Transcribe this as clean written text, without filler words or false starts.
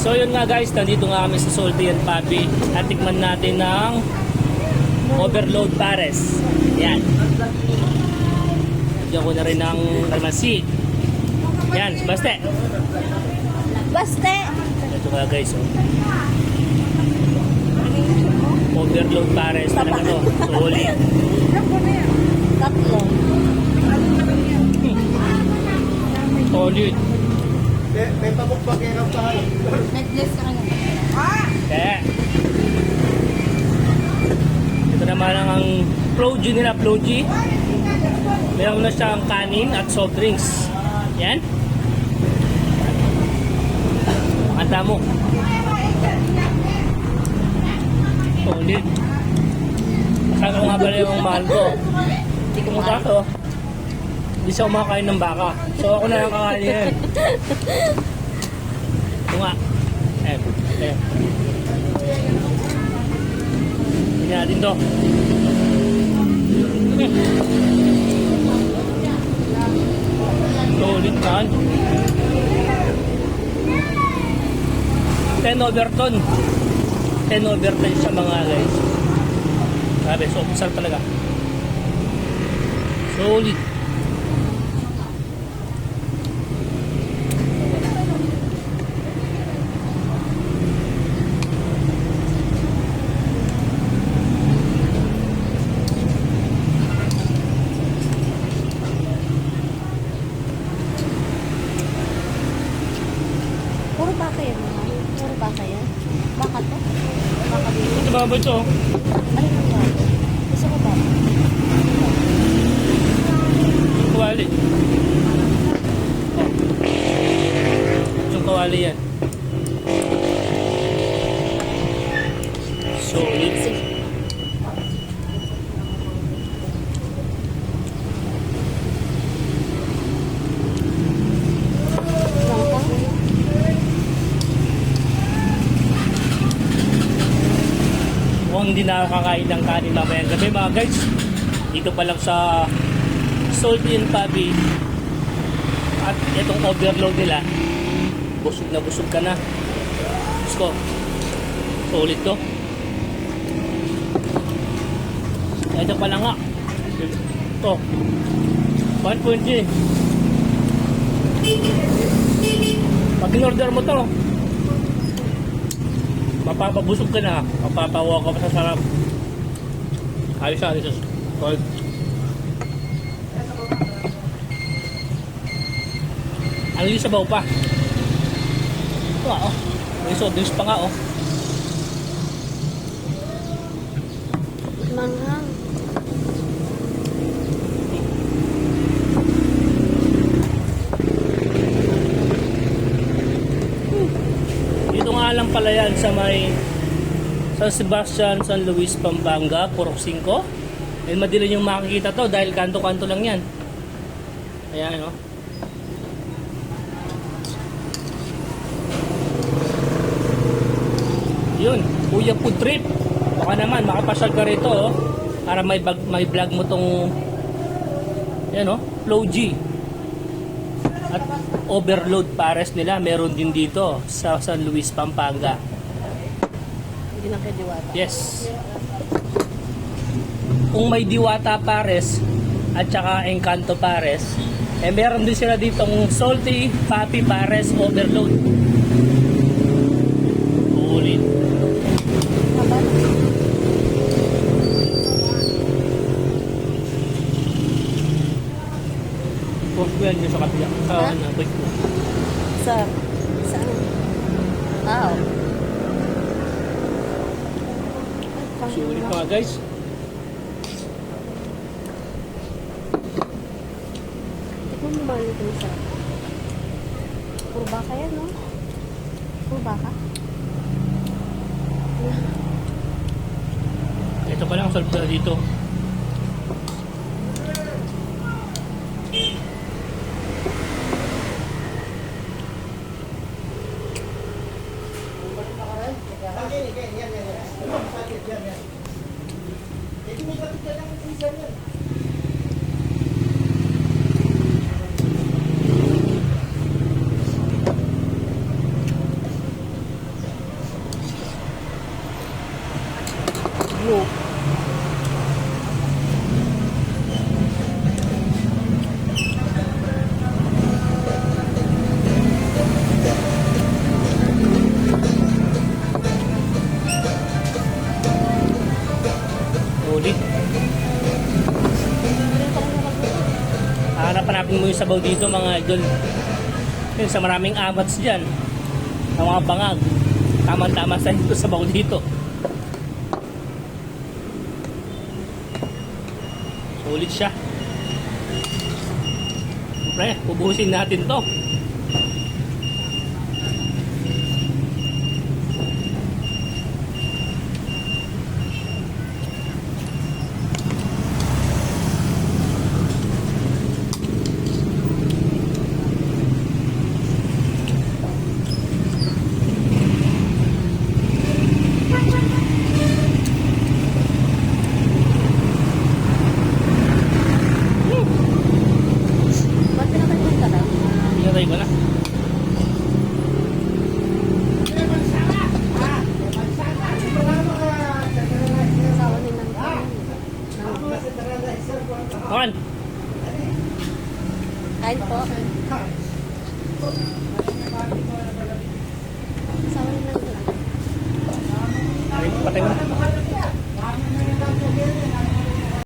So yun nga guys, nandito nga kami sa Salty and Papi at tikman natin ng overload pares. Yan. Lagyan ko na rin ng kalamansi. Yan, baste. Baste! Ito nga guys, oh. Overload pares talaga to. Solid. Tatlo. Solid. May pabukbak kayo ng tayo. Necklace ka nga. Kaya. Ito naman ang Floji nila, Floji. Meron na siyang kanin at soft drinks. Yan. Makanta mo. Solid. Kasama ko nga pala yung mahal ko. Hindi ko mukha to. Hindi siya kumakain ng baka. So ako na lang kakain yan. Ito nga. Ayan. Tingnan natin to. Solid man. 10 over ton. 10 over ton siya mga guys. Grabe, so sal talaga. Solid. Puro baka yan, mahal. Puro baka yan. Baka to? Baka dito. Ito ba ito? Ano yung baka? Gusto ko baka. Kawali. Yung kawali yan. Solid. Bangka? Mukhang hindi nakakain ng kanin mamayang gabi mga guys. Dito pa lang sa Salty and Papi. At itong overload nila, busog na busog ka na. Diyos ko, solid to. Ito pa lang nga. Ito. 1.0. Pag in-order mo to, mapapabusog ka na. Mapapawa ka pa sa sarap. Ayos siya, ayos siya. Solid. Ano yung sabaw pa? Ito nga, oh. May soft drinks pa nga, oh. Manghang. Dito nga lang pala yan sa may San Sebastian, San Luis, Pampanga, Purok 5. And madilim yung makikita to dahil kanto-kanto lang yan. Ayan, oh. Yun, Kuya Food Trip. Baka naman makapasyal ka rito, oh, para may vlog mo tong yan, oh, Floji. At overload pares nila meron din dito sa San Luis, Pampanga. Hindi na kayo diwata. Yes. Kung may Diwata pares at saka Encanto pares, eh meron din sila ditong Salty Papi pares overload. Ulit. Kaban? Huwag ko yan sa kapila. Sa Ha? ano, wait ko. Saan? Saan? Ah, oh. Sulit mga guys. Tignan mo ba ito yung sarap? Puro baka yan, no? Puro baka? Ito pa lang solve na dito. yung sabaw dito mga idol. Yun, sa maraming amats dyan, ng mga bangag. Tama-tama sa ito sabaw dito. Sulit siya. Siyempre, ubusin natin to. Ba't pinapalitan ka daw? Pinatay ko na. Asawa ni Nang. Kawan, Kain po.